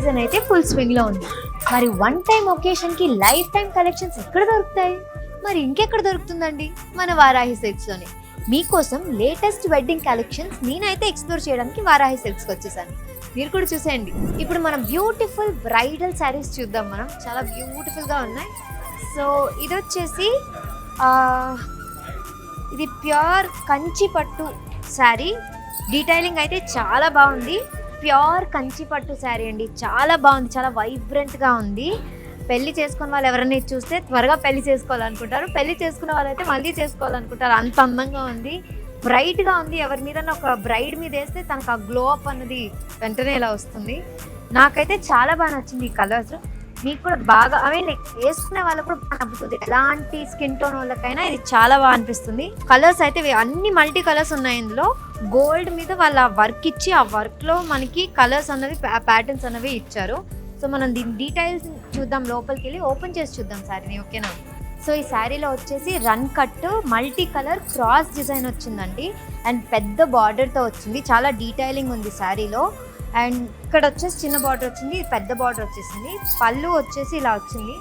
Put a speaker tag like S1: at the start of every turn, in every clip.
S1: Season అయితే full swing లో ఉంది. మరి వన్ టైం ఒకేషన్ కి లైఫ్ టైం కలెక్షన్స్ ఎక్కడ దొరుకుతాయి? మరి ఇంకెక్కడ దొరుకుతుందండి? మన వారాహి సిల్క్స్ లోనే. మీకోసం లేటెస్ట్ వెడ్డింగ్ కలెక్షన్స్ నేనైతే ఎక్స్ప్లోర్ చేయడానికి వారాహి సిల్క్స్కి వచ్చేసాను. మీరు కూడా చూసేయండి. ఇప్పుడు మనం బ్యూటిఫుల్ బ్రైడల్ శారీస్ చూద్దాం. మనం చాలా బ్యూటిఫుల్గా ఉన్నాయి. సో ఇది వచ్చేసి ఇది ప్యూర్ కంచి పట్టు శారీ. డీటెయిలింగ్ అయితే చాలా బాగుంది. ప్యూర్ కంచి పట్టు శారీ అండి. చాలా బాగుంది, చాలా వైబ్రెంట్గా ఉంది. పెళ్లి చేసుకున్న వాళ్ళు ఎవరైనా చూస్తే త్వరగా పెళ్లి చేసుకోవాలనుకుంటారు. పెళ్లి చేసుకున్న వాళ్ళైతే మళ్ళీ చేసుకోవాలనుకుంటారు. అంత అందంగా ఉంది, బ్రైట్గా ఉంది. ఎవరి మీద ఒక బ్రైడ్ మీద వేస్తే తనకు ఆ గ్లో అప్ అన్నది వెంటనే ఇలా వస్తుంది. నాకైతే చాలా బాగా నచ్చింది ఈ కలర్స్. మీకు కూడా బాగా వేసుకునే వాళ్ళకు కూడా బాగా నప్పుతుంది. ఎలాంటి స్కిన్ టోన్ వాళ్ళకైనా ఇది చాలా బాగా అనిపిస్తుంది. కలర్స్ అయితే అన్ని మల్టీ కలర్స్ ఉన్నాయి ఇందులో. గోల్డ్ మీద వాళ్ళ వర్క్ ఇచ్చి ఆ వర్క్లో మనకి కలర్స్ అన్నవి ప్యాటర్న్స్ అనేవి ఇచ్చారు. సో మనం దీని డీటెయిల్స్ చూద్దాం. లోపలికి వెళ్ళి ఓపెన్ చేసి చూద్దాం శారీని, ఓకేనా? సో ఈ శారీలో వచ్చేసి run cut multi colour cross design వచ్చిందండి. అండ్ పెద్ద బార్డర్తో వచ్చింది. చాలా డీటెయిలింగ్ ఉంది శారీలో. అండ్ ఇక్కడ వచ్చేసి చిన్న బార్డర్ వచ్చింది, పెద్ద బార్డర్ వచ్చేసింది. పళ్ళు వచ్చేసి ఇలా వచ్చింది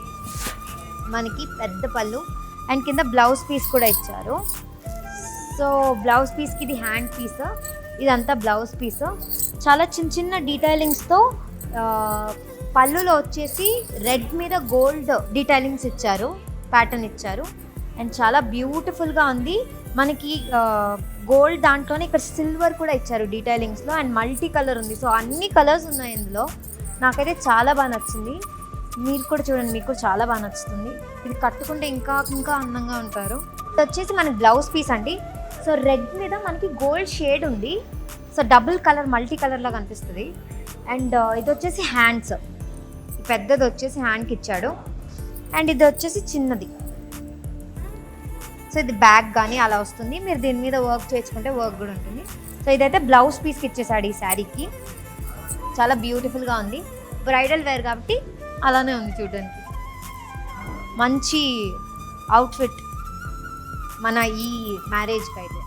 S1: మనకి, పెద్ద పళ్ళు. అండ్ కింద బ్లౌజ్ పీస్ కూడా ఇచ్చారు. సో బ్లౌజ్ పీస్కి ఇది హ్యాండ్ పీస్, ఇదంతా బ్లౌజ్ పీస్. చాలా చిన్న చిన్న డీటెయిలింగ్స్తో పళ్ళులో వచ్చేసి రెడ్ మీద గోల్డ్ డీటెయిలింగ్స్ ఇచ్చారు, ప్యాటర్న్ ఇచ్చారు. అండ్ చాలా బ్యూటిఫుల్గా ఉంది మనకి. గోల్డ్ దాంట్లోనే ఇక్కడ సిల్వర్ కూడా ఇచ్చారు డీటెయిలింగ్స్లో. అండ్ మల్టీ కలర్ ఉంది. సో అన్ని కలర్స్ ఉన్నాయి ఇందులో. నాకైతే చాలా బాగా నచ్చింది. మీరు కూడా చూడండి, మీకు కూడా చాలా బాగా నచ్చుతుంది. ఇది కట్టుకుంటే ఇంకా ఇంకా అందంగా ఉంటారు. ఇది వచ్చేసి మనకి బ్లౌజ్ పీస్ అండి. సో రెడ్ మీద మనకి గోల్డ్ షేడ్ ఉంది. So double colour multi colour లాగా అనిపిస్తుంది. అండ్ ఇది వచ్చేసి హ్యాండ్స్, పెద్దది వచ్చేసి హ్యాండ్కి ఇచ్చాడు. అండ్ ఇది వచ్చేసి చిన్నది. సో ఇది బ్యాగ్ కానీ అలా వస్తుంది. మీరు దీని మీద వర్క్ చేసుకుంటే వర్క్ కూడా ఉంటుంది. సో ఇదైతే బ్లౌజ్ పీస్కి ఇచ్చేసాడు ఈ శారీకి. చాలా బ్యూటిఫుల్గా ఉంది. బ్రైడల్ వేర్ కాబట్టి అలానే ఉంది చూడడానికి. మంచి అవుట్ఫిట్ మన ఈ మ్యారేజ్కి అయితే.